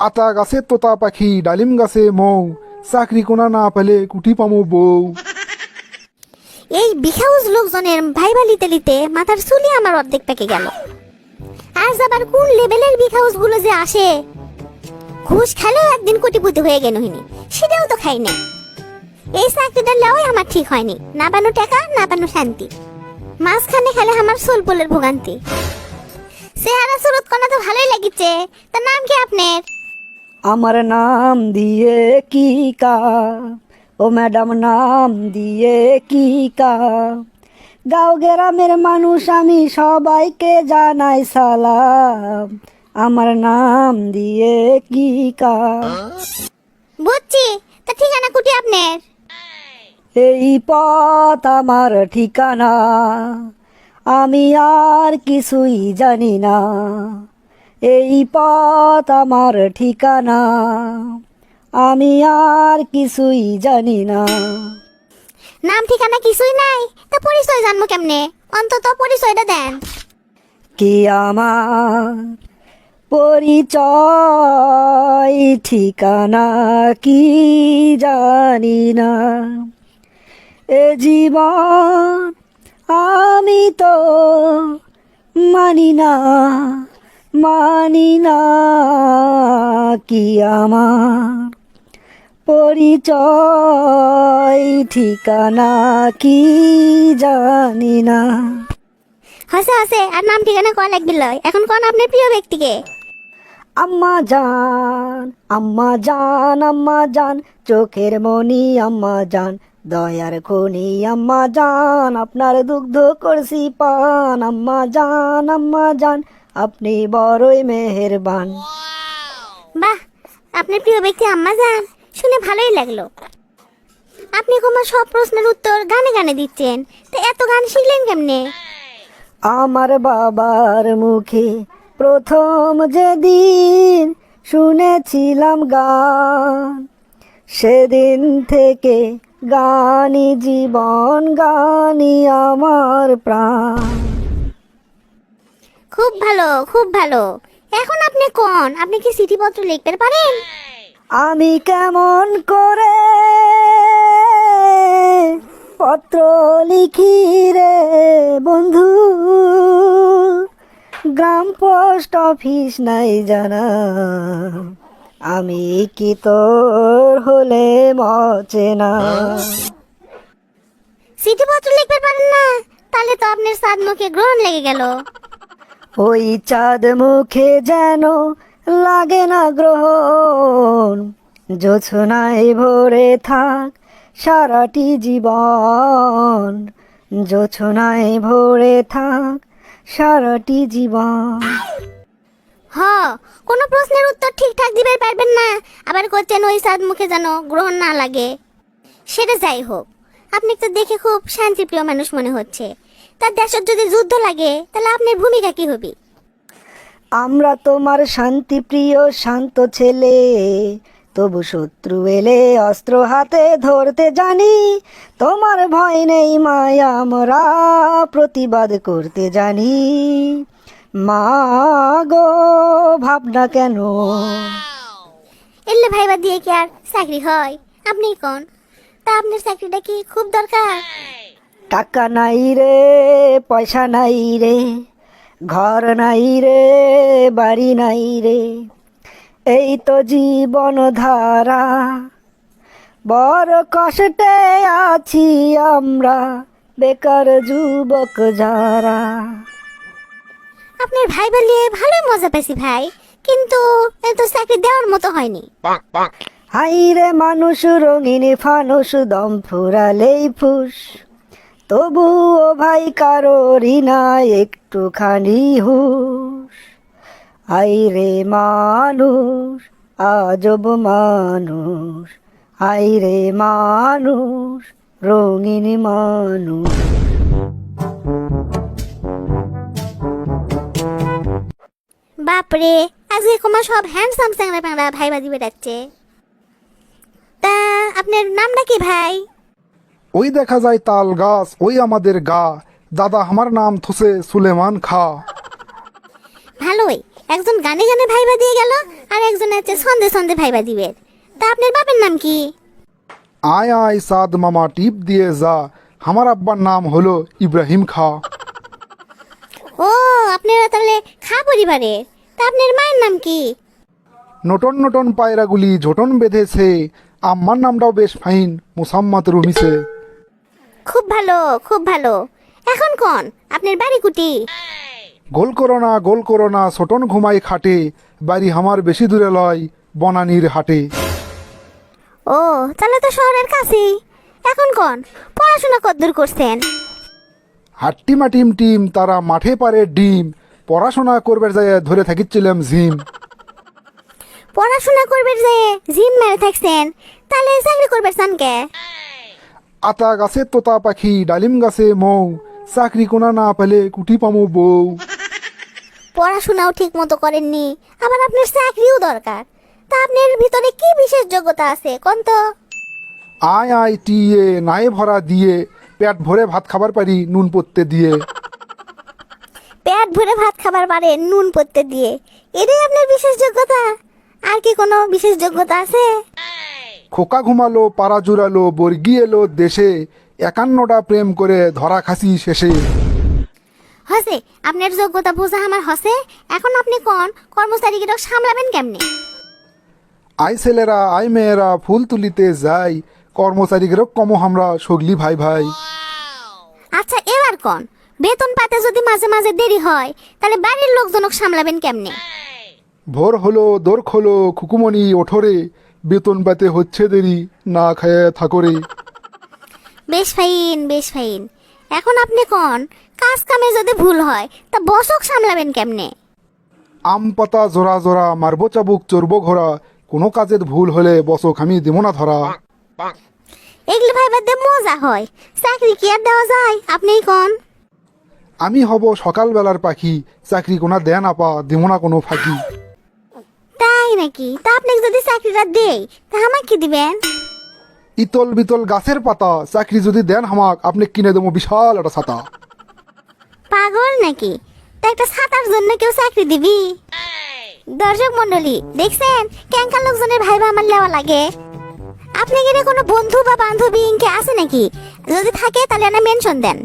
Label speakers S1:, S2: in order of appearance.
S1: আতা গাছে তোতা পাখি, ডালিম গাছে মৌ, চাকরি কোনা না পেলে কুটি পামো বউ।
S2: এই বিখাউজ লোকজনের ভাইবা লিতে লিতে মাথার চুলি আমার অর্ধেক পেকে গেল। আজ আবার কোন লেভেলের বিখাউজ গুলো যে আসে। ঘুষ খেলেও একদিন কোটিপতি হয়ে গেল হিনি, সেটাও তো খাই না। এই চাকরিটা লেওয়াই আমার ঠিক হয়নি, না পানো টাকা না পানো শান্তি, মাঝখানে খেলে আমার সোলপোলের ভোগান্তি। চেহারা সুরত কোনা তো ভালোই লাগিছে, তার নাম কি আপনার?
S3: আমার নাম দিয়ে কি কাম, ও ম্যাডাম নাম দিয়ে কি কাম। গাঁও গ্রামের মানুষ আমি সবাইকে জানাই সালাম, আমার নাম দিয়ে কি কাম।
S2: বুঝছি, তা ঠিকানা কুটি আপনার?
S3: এই পথ আমার ঠিকানা, আমি আর কিছুই জানি না। এই পথ আমার ঠিকানা, আমি আর কিছুই জানি না।
S2: নাম ঠিকানা কিছুই নাই, তা পরিচয় জানবো কেমনে? অন্তত পরিচয়টা দেন।
S3: কি আমার পরিচয় ঠিকানা কি জানি না। এ জীবন আমি তো মানি না, মানি না। কি আমার পরিচয় ঠিকানা কি জানি না।
S2: হসে হসে, আর নাম ঠিকানা কল লাগবে লয়। এখন কোন আপনার প্রিয় ব্যক্তিকে?
S3: আম্মা জান, আম্মা জান, আম্মা জান, চোখের মনি আম্মা জান, দয়ার খনি আম্মা জান, আপনার দুগ্ধ করছি পান। আম্মা জান, আম্মা জান, আপনি বড়ই মেহেরবান।
S2: বাহ, আপনার প্রিয় ব্যক্তি আম্মা জান, শুনে ভালোই লাগলো। আপনি আমার সব প্রশ্নের উত্তর গানে গানে দিচ্ছেন, তো এত গান শিখলেন কেমনে?
S3: আমার বাবার মুখে প্রথম যেদিন শুনেছিলাম গান, সেদিন থেকে গানই জীবন, গানই আমার প্রাণ।
S2: খুব ভালো, খুব ভালো। এখন আপনি কোন, আপনি কি চিঠিপত্র লিখতে পারেন?
S3: আমি কেমন করে পত্র লিখি রে বন্ধু, গ্রাম পোস্ট অফিস নাই জানা, আমি কি তোর হলে মচেনা।
S2: চিঠিপত্র লিখতে পারেন না? তাহলে তো আপনার সাত মুখে গ্রহণ লেগে গেল।
S3: ওই চাঁদ মুখে যেন লাগে না গ্রহণ, জোছনায় ভরে থাক সারাটি জীবন, জোছনায় ভরে থাক সারাটি জীবন।
S2: হ, কোনো প্রশ্নের উত্তর ঠিকঠাক দিতে পারবেন না, আবার করছেন ওই সাত মুখে যেন গ্রহণ না লাগে। সেটা যাই হোক, আপনি তো দেখে খুব শান্তিপ্রিয় মানুষ মনে হচ্ছে। তার দেশের যদি যুদ্ধ লাগে, তাহলে আপনার ভূমিকা কি হবে?
S3: আমরা তোমার শান্তিপ্রিয় শান্ত ছেলে, তবু শত্রু এলে অস্ত্র হাতে ধরতে জানি। তোমার ভয় নেই মায়া, আমরা প্রতিবাদ করতে জানি। মা গো ভাবনা কেন।
S2: এলে ভাইবা দিয়ে কি আর চাকরি হয়? আপনি কোন, তা আপনার চাকরিটা কি খুব দরকার?
S3: টাকা নাই রে, পয়সা নাই রে, ঘর নাই রে, বাড়ি নাই রে, এই তো জীবন ধারা। বড় কষ্টে আছি আমরা, বেকার যুবক যারা।
S2: আপনার ভাই বলিয়ে ভালোই মজা পেয়েছি ভাই, কিন্তু এ তো চাকরি দেওয়ার মতো হয়নি।
S3: হাই রে মানুষ রঙিন ফানুষ, দম ফুরালেই ফুস, তবুও ভাই কারোরই না একটুখানি হুশ। হাই রে মানুষ, আজব মানুষ, হাই রে মানুষ, রঙিন মানুষ।
S2: বাপরে, আজকে তোমার সব হ্যান্ডসাম চ্যাংড়া প্যাংড়া ভাই বাজি বেড়াচ্ছে। তা আপনার নামটা কি ভাই?
S1: ওই দেখা যায় তাল গাছ, ওই আমাদের গা, দাদা আমার নাম থুসে সুলেমান খা।
S2: ভালোই, একজন গানে গানে ভাইবা দিয়ে গেল, আর একজন আছে ছন্দে ছন্দে ভাইবা দিবে। তা আপনার বাপের নাম কি?
S1: আয় আয় সাদ মামা টিপ দিয়ে যা, আমার আব্বার নাম হলো ইব্রাহিম খা।
S2: ও, আপনারা তাহলে খা পরিবারে। তা আপনার মায়ের নাম কি?
S1: নটন নটন পায়রাগুলি ঝোটন বেঁধেছে, আম্মার নামটাও বেশ ফাইন, মুসাম্মাত রুমিছে।
S2: খুব ভালো, খুব ভালো। এখন কোন আপনার বাড়ি কুটি?
S1: গোল করো না ছোটন ঘুমাই খাটে, বাড়ি আমার বেশি দূরে লয়, বনানীর হাটে।
S2: ও, তাহলে তো শহরের কাছেই। এখন কোন পড়াশোনা কতদূর করছেন?
S1: হাট্টিমা টিম টিম তারা মাঠে পারে ডিম, পড়াশোনা করবে যায় ধরে থাকিছিলাম জিম।
S2: পড়াশোনা করবে যে জিম মেরে থাকছেন, তাহলে চাকরি করবে চান কে?
S1: আতা গাছে তোতা পাখি, ডালিম গাছে মৌ, চাকরি কোনা না পেলে কুটি পামো বউ।
S2: পড়াশোনাও ঠিক মতো করেননি, আবার আপনার চাকরিও দরকার। তা আপনার ভিতরে কি বিশেষ যোগ্যতা আছে কোন তো?
S1: আয় আয় টিয়ে নাই ভরা দিয়ে, পেট ভরে ভাত খাবার পারি নুন পড়তে দিয়ে।
S2: পেট ভরে ভাত খাবার পারে নুন পড়তে দিয়ে, এটাই আপনার বিশেষ যোগ্যতা? আর কি কোনো বিশেষ যোগ্যতা আছে?
S1: খোকা ঘুমালো পাড়া জুড়ালো বর্গি এলো দেশে, 51টা প্রেম করে ধরা খাসি শেষে।
S2: হসে, আপনার যোগ্যতা বোঝা আমার হসে। এখন আপনি কোন কর্মচারীকে সামলাবেন কেমনে?
S1: আই ছেলেরা আই মেয়েরা ফুল তুলিতে যাই, কর্মচারীদেরও কম আমরা সগলি ভাই ভাই।
S2: আচ্ছা, এবার কোন বেতন পাতে যদি মাঝে মাঝে দেরি হয়, তাহলে বাড়ির লোকজনক সামলাবেন কেমনে?
S1: ভোর হলো দোর খোলো খুকুমনি ওঠরে, বেতন পাতে হচ্ছে দেরি, না খায় থাকরে।
S2: বেশ ফাইন, বেশ ফাইন। এখন আপনি কোন কাজ কামে যদি ভুল হয়, তা বসক সামলাবেন কেমনে?
S1: আম পাতা জোড়া জোড়া মারবো চাবুক চড়বো ঘোড়া, কোনো কাজের ভুল হলে বসক আমি দেব না ধরা।
S2: এগুলো ভাইবার দিয়ে মজা হয়, চাকরি কি আর দেওয়া যায়? আপনিই কোন।
S1: আমি হব সকালবেলার পাখি, চাকরি কোনা দেন আপা দেব না কোনো ফাঁকি।
S2: তাই নাকি? তা আপনাকে যদি চাকরিটা দেই, তা আমাকে কি দিবেন?
S1: ইতল বিতল গাছের পাতা, চাকরি যদি দেন হামাক আপনি কিনে দেবো বিশাল একটা ছাতা।
S2: পাগল নাকি? তা একটা ছাতার জন্য কেউ চাকরি দিবি? দর্শক মন্ডলী, দেখছেন ক্যাঙ্কার লোকজনের ভাইবা আমার লেওয়া লাগে। আপনি কি কোনো বন্ধু বা বান্ধবী ইনকে আছে নাকি? যদি থাকে তাহলে না মেনশন দেন।